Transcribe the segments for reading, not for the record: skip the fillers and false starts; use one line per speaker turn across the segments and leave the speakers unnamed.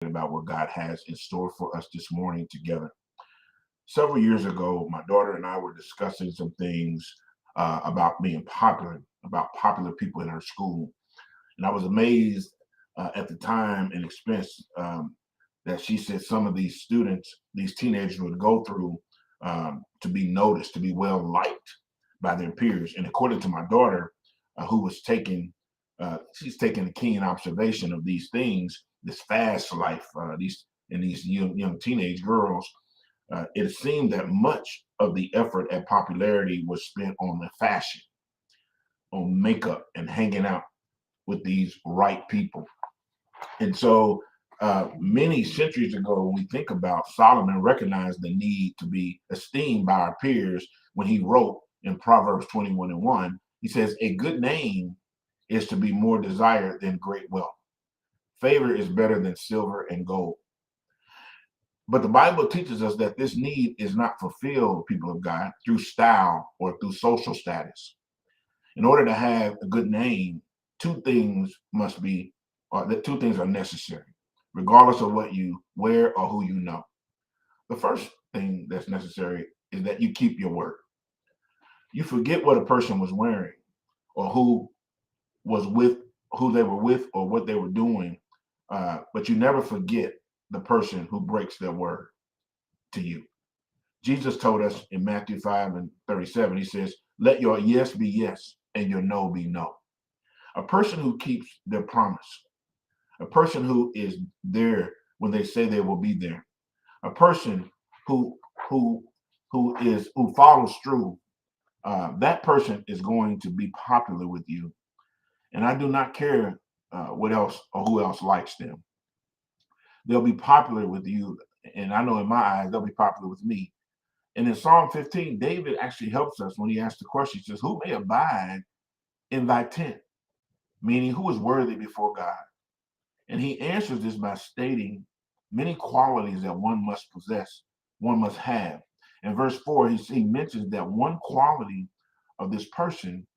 about what God has in store for us this morning together. Several years ago, my daughter and I were discussing some things about being popular, about popular people in her school. And I was amazed at the time and expense that she said some of these students, these teenagers would go through to be noticed, to be well liked by their peers. And according to my daughter, who was she's taking a keen observation of these things, this fast life, these young teenage girls. It seemed that much of the effort at popularity was spent on the fashion, on makeup, and hanging out with these right people. And so many centuries ago, when we think about Solomon recognized the need to be esteemed by our peers when he wrote in Proverbs 21 and 1, he says, a good name is to be more desired than great wealth. Favor is better than silver and gold. But the Bible teaches us that this need is not fulfilled, people of God, through style or through social status. In order to have a good name, two things are necessary, regardless of what you wear or who you know. The first thing that's necessary is that you keep your word. You forget what a person was wearing or who they were with or what they were doing, but you never forget the person who breaks their word to you. Jesus told us in Matthew 5 and 37, he says, let your yes be yes and your no be no. A person who keeps their promise, a person who is there when they say they will be there, a person who who who follows through, that person is going to be popular with you. And I do not care what else or who else likes them. They'll be popular with you. And I know in my eyes, they'll be popular with me. And in Psalm 15, David actually helps us when he asks the question. He says, who may abide in thy tent? Meaning, who is worthy before God? And he answers this by stating many qualities that one must possess, one must have. In verse 4, he mentions that one quality of this person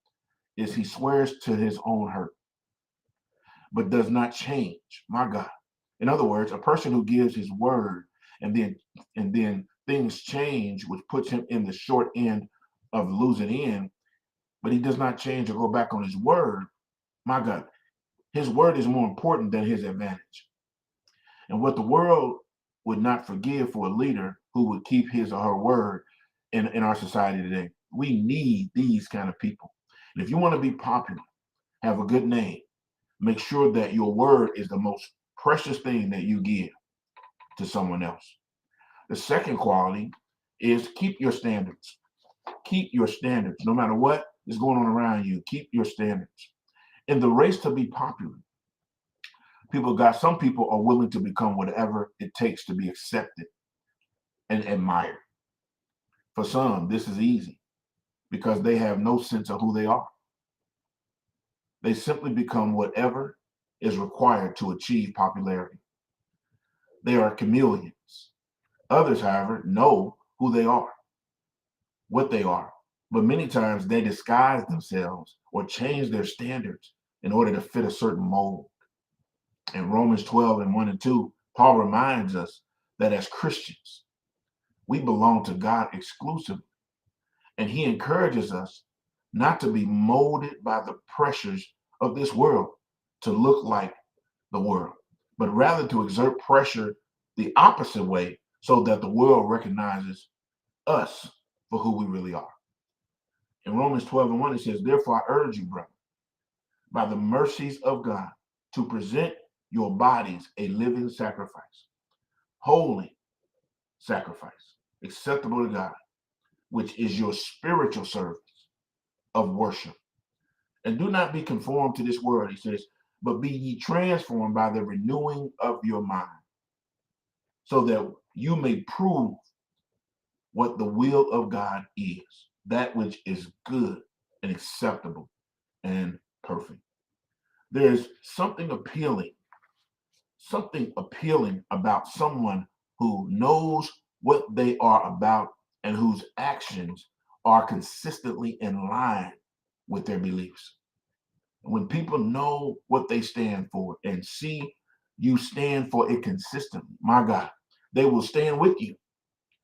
is he swears to his own hurt, but does not change. My God. In other words, a person who gives his word and then things change, which puts him in the short end of losing in, but he does not change or go back on his word. My God, his word is more important than his advantage. And what the world would not forgive for a leader who would keep his or her word in our society today. We need these kind of people. And if you want to be popular, have a good name, make sure that your word is the most precious thing that you give to someone else. The second quality is keep your standards. Keep your standards. No matter what is going on around you, keep your standards. In the race to be popular, some people are willing to become whatever it takes to be accepted and admired. For some, this is easy because they have no sense of who they are. They simply become whatever is required to achieve popularity. They are chameleons. Others, however, know who they are, what they are, but many times they disguise themselves or change their standards in order to fit a certain mold. In Romans 12 and 1 and 2, Paul reminds us that as Christians, we belong to God exclusively. And he encourages us not to be molded by the pressures of this world to look like the world, but rather to exert pressure the opposite way so that the world recognizes us for who we really are. In Romans 12 and 1, it says, therefore I urge you, brother, by the mercies of God, to present your bodies a living sacrifice, holy sacrifice, acceptable to God, which is your spiritual service of worship. And do not be conformed to this world, he says, but be ye transformed by the renewing of your mind, so that you may prove what the will of God is, that which is good and acceptable and perfect. There's something appealing about someone who knows what they are about and whose actions are consistently in line with their beliefs. When people know what they stand for and see you stand for it consistently, my God, they will stand with you,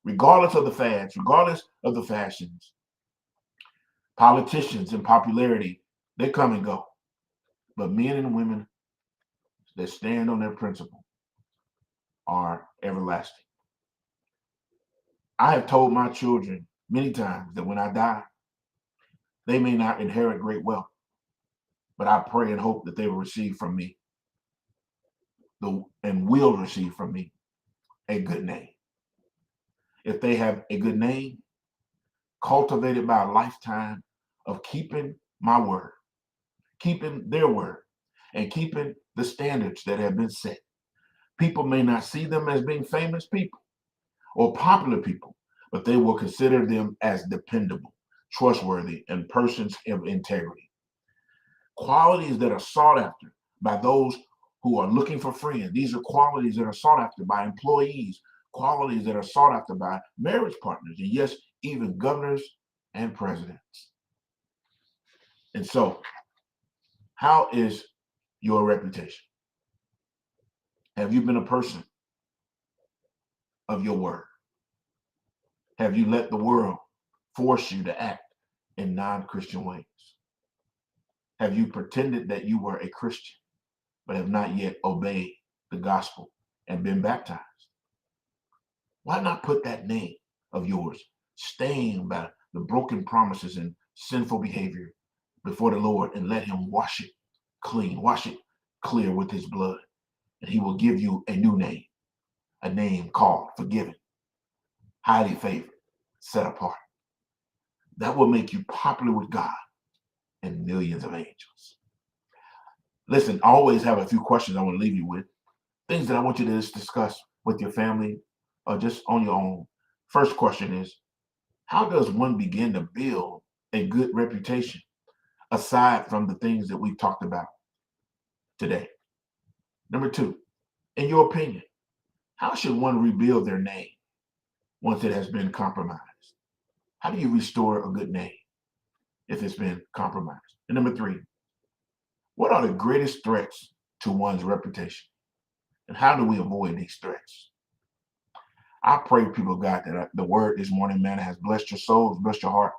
regardless of the fads, regardless of the fashions. Politicians and popularity, they come and go. But men and women that stand on their principle are everlasting. I have told my children many times that when I die, they may not inherit great wealth, but I pray and hope that they will receive from me and will receive from me a good name. If they have a good name, cultivated by a lifetime of keeping my word, keeping their word, and keeping the standards that have been set. People may not see them as being famous people or popular people, but they will consider them as dependable, trustworthy, and persons of integrity. Qualities that are sought after by those who are looking for friends. These are qualities that are sought after by employees, qualities that are sought after by marriage partners, and yes, even governors and presidents. And so, how is your reputation? Have you been a person of your word? Have you let the world force you to act in non-Christian ways? Have you pretended that you were a Christian, but have not yet obeyed the gospel and been baptized? Why not put that name of yours, stained by the broken promises and sinful behavior, before the Lord and let him wash it clean, wash it clear with his blood, and he will give you a new name, a name called forgiven, highly favored, set apart. That will make you popular with God and millions of angels. Listen, I always have a few questions I want to leave you with, things that I want you to just discuss with your family or just on your own. First question is, how does one begin to build a good reputation aside from the things that we've talked about today? Number two, in your opinion, how should one rebuild their name once it has been compromised? How do you restore a good name if it's been compromised? And number three, what are the greatest threats to one's reputation? And how do we avoid these threats? I pray, people of God, that the word this morning, man, has blessed your soul, has blessed your heart,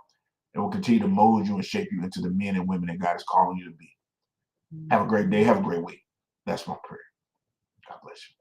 and will continue to mold you and shape you into the men and women that God is calling you to be. Have a great day. Have a great week. That's my prayer. God bless you.